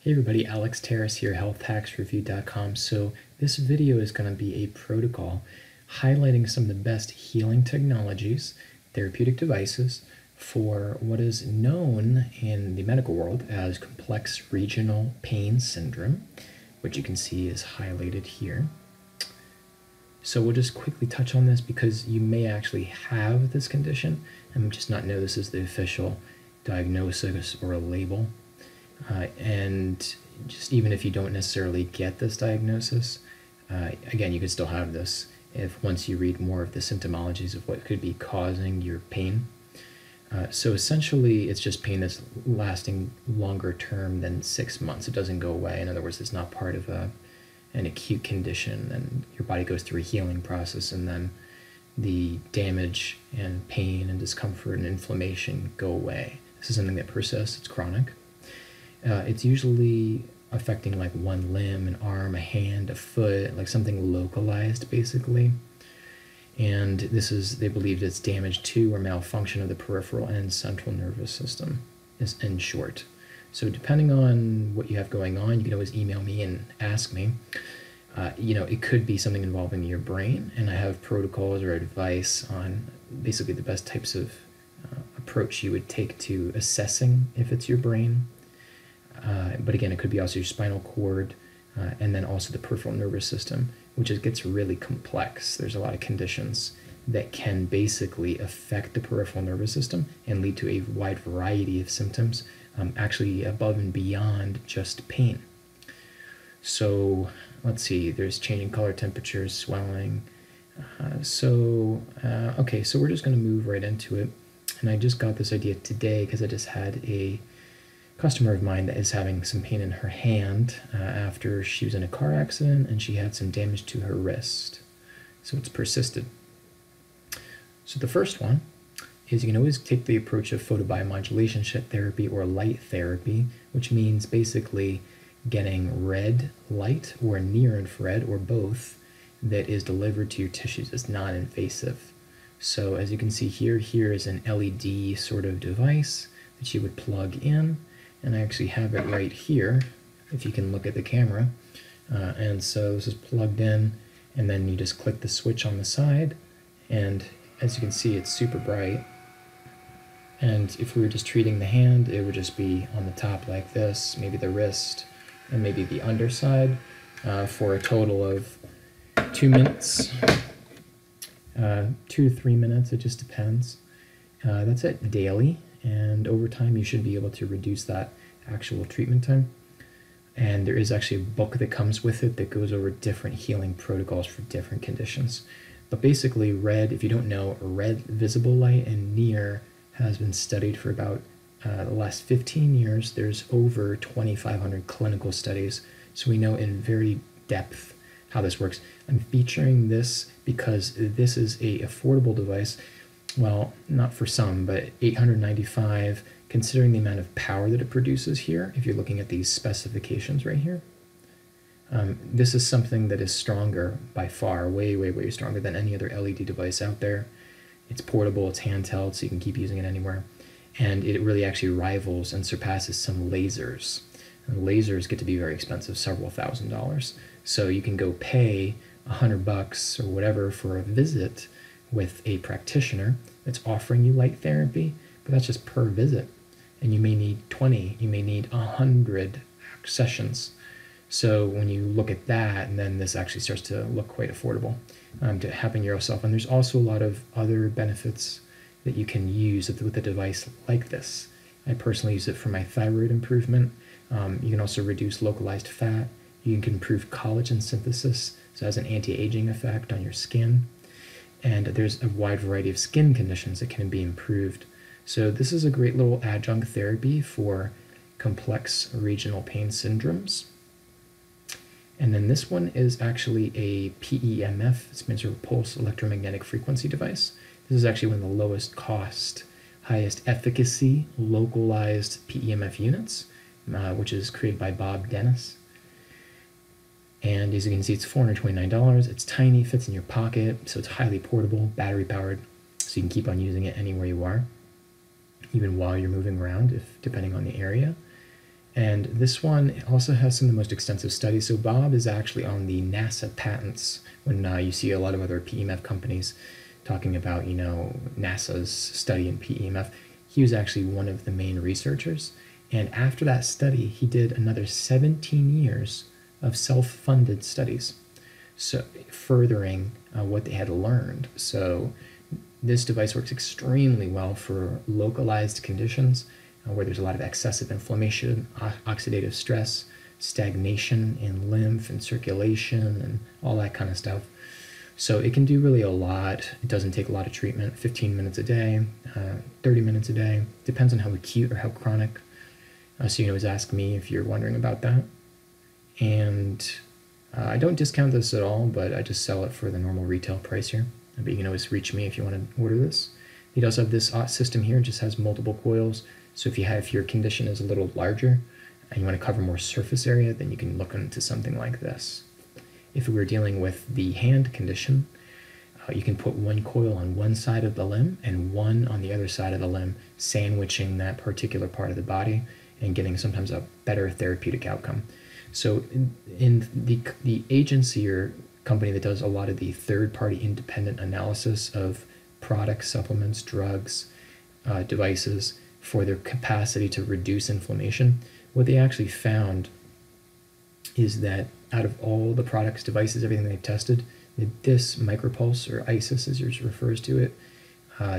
Hey everybody, Alex Terrace here, healthhacksreview.com. So this video is going to be a protocol highlighting some of the best healing technologies, therapeutic devices for what is known in the medical world as complex regional pain syndrome, which you can see is highlighted here. So we'll just quickly touch on this because you may actually have this condition and just not know this is the official diagnosis or a label. And just even if you don't necessarily get this diagnosis, again, you could still have this if once you read more of the symptomologies of what could be causing your pain. So essentially, it's just pain that's lasting longer term than 6 months. It doesn't go away. In other words, it's not part of an acute condition, and your body goes through a healing process, and then the damage and pain and discomfort and inflammation go away. This is something that persists. It's chronic. It's usually affecting like one limb, an arm, a hand, a foot, like something localized basically. And this is, they believe it's damage to or malfunction of the peripheral and central nervous system, is in short. So depending on what you have going on, you can always email me and ask me. It could be something involving your brain, and I have protocols or advice on basically the best types of approach you would take to assessing if it's your brain. But again, it could be also your spinal cord, and then also the peripheral nervous system, which gets really complex. There's a lot of conditions that can basically affect the peripheral nervous system and lead to a wide variety of symptoms, actually above and beyond just pain. So let's see, there's changing color, temperatures, swelling. Okay, so we're just going to move right into it. And I just got this idea today because I just had a customer of mine that is having some pain in her hand after she was in a car accident and she had some damage to her wrist. So it's persisted. So the first one is you can always take the approach of photobiomodulation therapy or light therapy, which means basically getting red light or near infrared or both that is delivered to your tissues. It's non-invasive. So as you can see here, here is an LED sort of device that you would plug in. And I actually have it right here, if you can look at the camera. And so this is plugged in, and then you just click the switch on the side, and as you can see, it's super bright. And if we were just treating the hand, it would just be on the top like this, maybe the wrist, and maybe the underside, for a total of 2 minutes, 2 to 3 minutes, it just depends. That's it, daily. And over time, you should be able to reduce that actual treatment time. And there is actually a book that comes with it that goes over different healing protocols for different conditions. But basically, red, if you don't know, red visible light and near has been studied for about the last 15 years. There's over 2,500 clinical studies, so we know in very depth how this works. I'm featuring this because this is a affordable device. Well, not for some, but $895, considering the amount of power that it produces here, if you're looking at these specifications right here. This is something that is stronger by far, way, way, way stronger than any other LED device out there. It's portable, it's handheld, so you can keep using it anywhere. And it really actually rivals and surpasses some lasers. And lasers get to be very expensive, several $1,000s. So you can go pay $100 or whatever for a visit with a practitioner that's offering you light therapy, but that's just per visit. And you may need 20, you may need 100 sessions. So when you look at that, and then this actually starts to look quite affordable to happen yourself. And there's also a lot of other benefits that you can use with a device like this. I personally use it for my thyroid improvement. You can also reduce localized fat. You can improve collagen synthesis, so it has an anti-aging effect on your skin. And there's a wide variety of skin conditions that can be improved. So this is a great little adjunct therapy for complex regional pain syndromes. And then this one is actually a PEMF, it stands for Pulse Electromagnetic Frequency device. This is actually one of the lowest cost, highest efficacy, localized PEMF units, which is created by Bob Dennis. And as you can see, it's $429. It's tiny, fits in your pocket, so it's highly portable, battery powered, so you can keep on using it anywhere you are, even while you're moving around, depending on the area. And this one also has some of the most extensive studies. So Bob is actually on the NASA patents when you see a lot of other PEMF companies talking about, NASA's study in PEMF. He was actually one of the main researchers. And after that study, he did another 17 years of self-funded studies, so furthering what they had learned. So this device works extremely well for localized conditions where there's a lot of excessive inflammation, oxidative stress, stagnation in lymph and circulation and all that kind of stuff. So it can do really a lot. It doesn't take a lot of treatment, 15 minutes a day, 30 minutes a day, depends on how acute or how chronic. So you can always ask me if you're wondering about that. And I don't discount this at all, but I just sell it for the normal retail price here. But you can always reach me if you want to order this. It does have this system here, it just has multiple coils. So if your condition is a little larger and you want to cover more surface area, then you can look into something like this. If we were dealing with the hand condition, you can put one coil on one side of the limb and one on the other side of the limb, sandwiching that particular part of the body and getting sometimes a better therapeutic outcome. So in the agency or company that does a lot of the third-party independent analysis of products, supplements, drugs, devices for their capacity to reduce inflammation, what they actually found is that out of all the products, devices, everything they've tested, this micropulse, or ISIS as yours refers to it,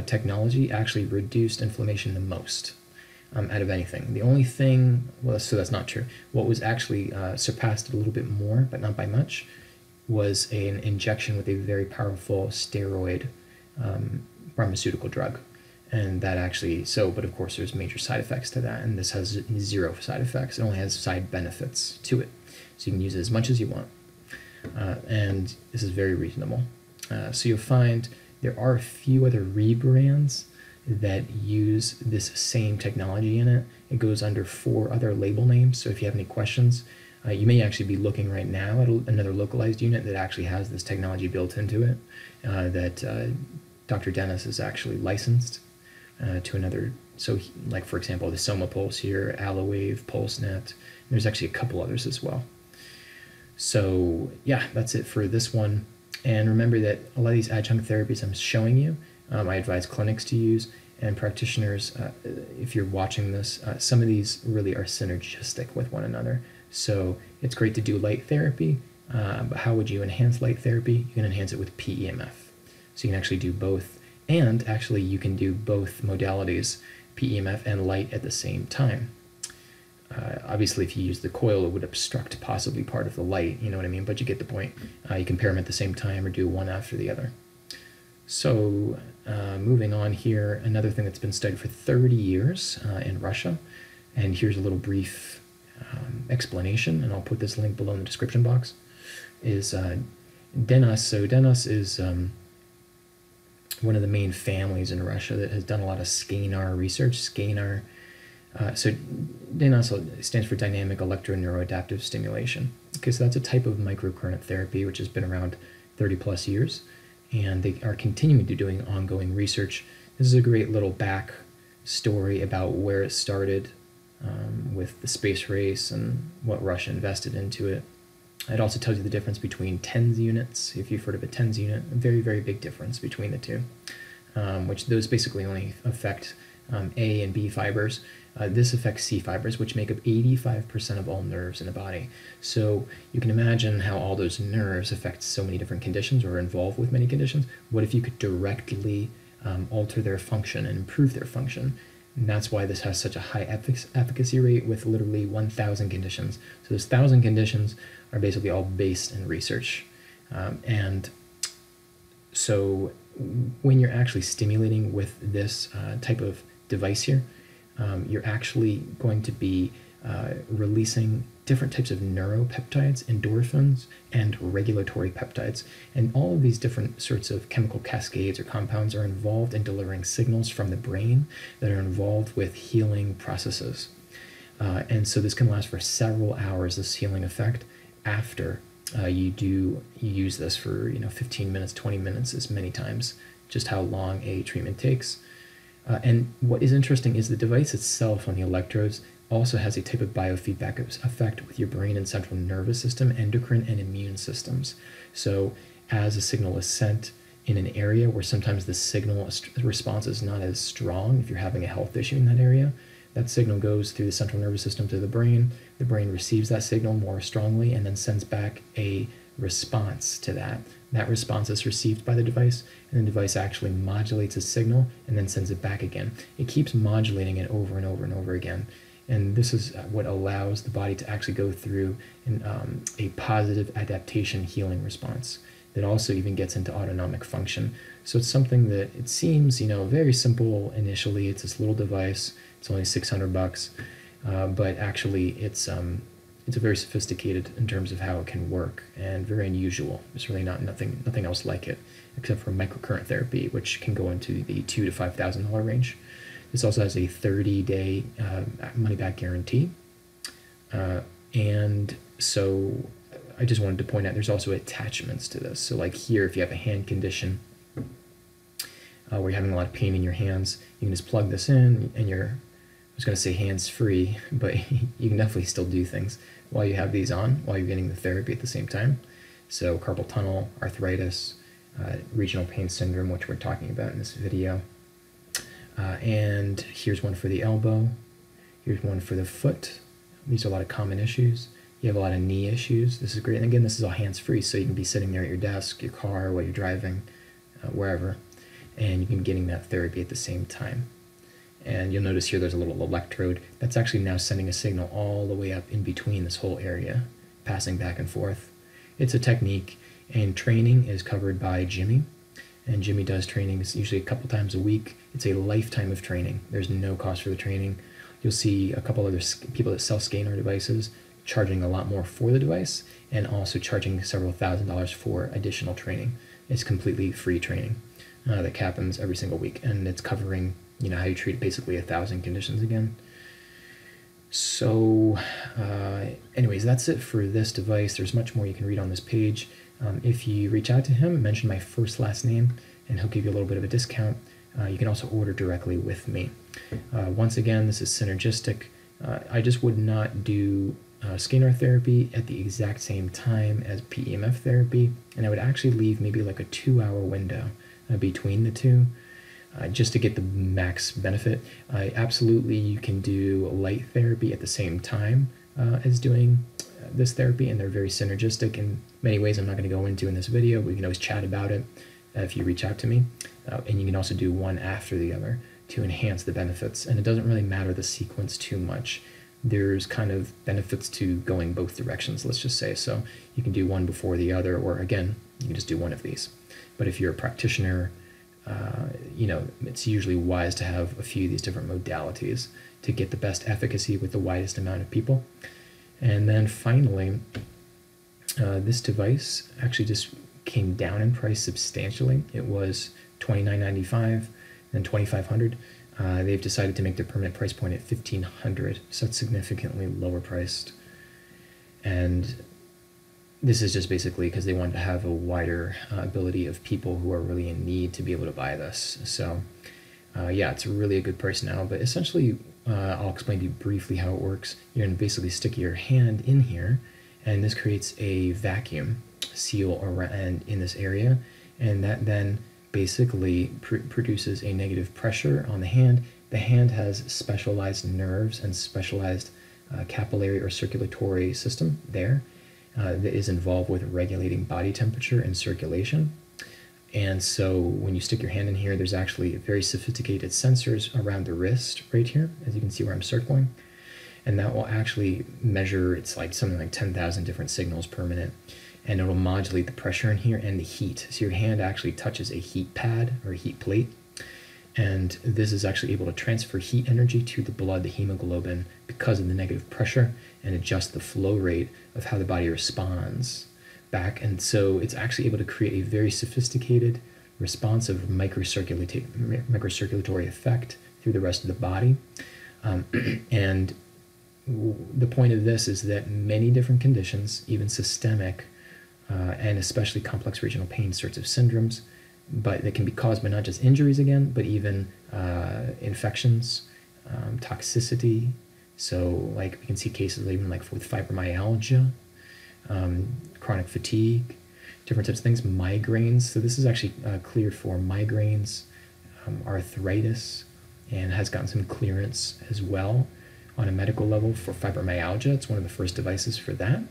technology actually reduced inflammation the most out of anything. The only thing, well, so that's not true. What was actually surpassed a little bit more, but not by much, was an injection with a very powerful steroid pharmaceutical drug. And that actually, but of course there's major side effects to that, and this has 0 side effects. It only has side benefits to it. So you can use it as much as you want. And this is very reasonable. So you'll find there are a few other rebrands that use this same technology in it. It goes under 4 other label names. So if you have any questions, you may actually be looking right now at another localized unit that actually has this technology built into it, that Dr. Dennis is actually licensed to another. So like, for example, the Soma Pulse here, AlloWave, PulseNet. There's actually a couple others as well. So yeah, that's it for this one. And remember that a lot of these adjunct therapies I'm showing you, I advise clinics to use, and practitioners, if you're watching this, some of these really are synergistic with one another. So it's great to do light therapy, but how would you enhance light therapy? You can enhance it with PEMF. So you can actually do both, and actually you can do both modalities, PEMF and light, at the same time. Obviously, if you use the coil, it would obstruct possibly part of the light, you know what I mean? But you get the point. You can pair them at the same time or do one after the other. So moving on here, another thing that's been studied for 30 years in Russia, and here's a little brief explanation, and I'll put this link below in the description box, is Denos. So Denos is one of the main families in Russia that has done a lot of scanar research. Scanar, so DNS stands for Dynamic Electro Neuroadaptive Stimulation. Okay, so that's a type of microcurrent therapy which has been around 30 plus years, and they are continuing to doing ongoing research. This is a great little back story about where it started with the space race and what Russia invested into it. It also tells you the difference between TENS units. If you've heard of a TENS unit, a very, very big difference between the two, which those basically only affect A and B fibers. This affects C fibers, which make up 85% of all nerves in the body. So you can imagine how all those nerves affect so many different conditions, or are involved with many conditions. What if you could directly alter their function and improve their function? And that's why this has such a high efficacy rate with literally 1,000 conditions. So those 1,000 conditions are basically all based in research. And so when you're actually stimulating with this type of device here, you're actually going to be releasing different types of neuropeptides, endorphins, and regulatory peptides. And all of these different sorts of chemical cascades or compounds are involved in delivering signals from the brain that are involved with healing processes. And so this can last for several hours, this healing effect, after you use this for 15 minutes, 20 minutes, as many times, just how long a treatment takes. And what is interesting is the device itself on the electrodes, also has a type of biofeedback effect with your brain and central nervous system, endocrine and immune systems. So as a signal is sent in an area where sometimes the signal response is not as strong, if you're having a health issue in that area, that signal goes through the central nervous system to the brain receives that signal more strongly and then sends back a response to that. That response is received by the device, and the device actually modulates a signal and then sends it back again. It keeps modulating it over and over and over again. And this is what allows the body to actually go through a positive adaptation healing response that also even gets into autonomic function. So it's something that it seems, very simple initially. It's this little device. It's only $600, but actually it's very sophisticated in terms of how it can work and very unusual. There's really nothing else like it except for microcurrent therapy, which can go into the $2,000 to $5,000 range. This also has a 30-day money-back guarantee. And so I just wanted to point out there's also attachments to this. So like here, if you have a hand condition where you're having a lot of pain in your hands, you can just plug this in and I was going to say hands-free, but you can definitely still do things while you have these on, while you're getting the therapy at the same time. So carpal tunnel, arthritis, regional pain syndrome, which we're talking about in this video. And here's one for the elbow. Here's one for the foot. These are a lot of common issues. You have a lot of knee issues. This is great. And again, this is all hands-free, so you can be sitting there at your desk, your car, while you're driving, wherever, and you can be getting that therapy at the same time. And you'll notice here there's a little electrode that's actually now sending a signal all the way up in between this whole area, passing back and forth. It's a technique, and training is covered by Jimmy. And Jimmy does trainings usually a couple times a week. It's a lifetime of training. There's no cost for the training. You'll see a couple other people that sell scanner devices charging a lot more for the device and also charging several $1,000s for additional training. It's completely free training that happens every single week, and it's covering how you treat basically 1,000 conditions again. So anyways, that's it for this device. There's much more you can read on this page. If you reach out to him, mention my first last name, and he'll give you a little bit of a discount. You can also order directly with me. Once again, this is synergistic. I just would not do scalar therapy at the exact same time as PEMF therapy, and I would actually leave maybe like a 2-hour window between the two, just to get the max benefit. Absolutely, you can do light therapy at the same time as doing this therapy, and they're very synergistic in many ways I'm not going to go into in this video. We can always chat about it if you reach out to me, and you can also do one after the other to enhance the benefits, and it doesn't really matter the sequence too much. There's kind of benefits to going both directions, let's just say. So you can do one before the other, or again, you can just do one of these. But if you're a practitioner, it's usually wise to have a few of these different modalities to get the best efficacy with the widest amount of people. And then finally, this device actually just came down in price substantially. It was $29.95, then $2,500. They've decided to make their permanent price point at $1,500, so it's significantly lower priced. And this is just basically because they wanted to have a wider ability of people who are really in need to be able to buy this. So yeah, it's really a good price now, but essentially I'll explain to you briefly how it works. You're going to basically stick your hand in here, and this creates a vacuum seal around in this area, and that then basically produces a negative pressure on the hand. The hand has specialized nerves and specialized capillary or circulatory system there that is involved with regulating body temperature and circulation. And so when you stick your hand in here, there's actually very sophisticated sensors around the wrist right here, as you can see where I'm circling. And that will actually measure, it's like something like 10,000 different signals per minute. And it'll modulate the pressure in here and the heat. So your hand actually touches a heat pad or a heat plate. And this is actually able to transfer heat energy to the blood, the hemoglobin, because of the negative pressure, and adjust the flow rate of how the body responds back. And so it's actually able to create a very sophisticated, responsive microcirculatory effect through the rest of the body. And the point of this is that many different conditions, even systemic, and especially complex regional pain sorts of syndromes, but they can be caused by not just injuries again, but even infections, toxicity, So like we can see cases even like with fibromyalgia, chronic fatigue, different types of things, migraines. So this is actually cleared for migraines, arthritis, and has gotten some clearance as well on a medical level for fibromyalgia. It's one of the first devices for that.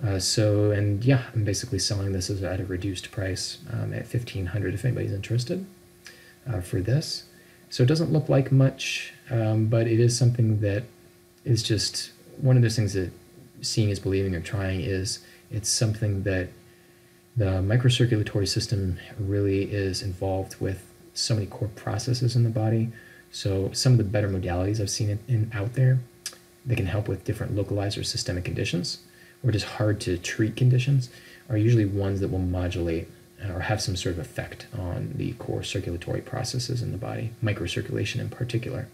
And yeah, I'm basically selling this at a reduced price at $1,500 if anybody's interested for this. So it doesn't look like much, but it is something that is just one of those things that seeing is believing or trying is. It's something that the microcirculatory system really is involved with so many core processes in the body. So some of the better modalities I've seen out there, they can help with different localized or systemic conditions, or just hard to treat conditions, are usually ones that will modulate or have some sort of effect on the core circulatory processes in the body, microcirculation in particular.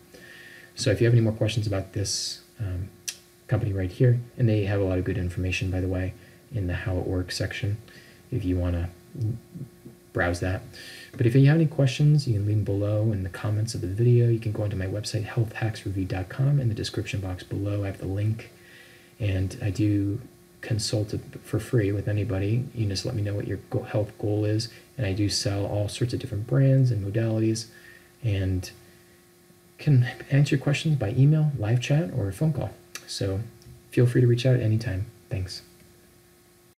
So if you have any more questions about this company right here, and they have a lot of good information, by the way, in the how it works section, if you want to browse that. But if you have any questions, you can leave them below in the comments of the video. You can go onto my website, healthhacksreview.com. In the description box below, I have the link. And I do consult for free with anybody. You just let me know what your health goal is. And I do sell all sorts of different brands and modalities, and can answer your questions by email, live chat, or phone call. So feel free to reach out at any time. Thanks.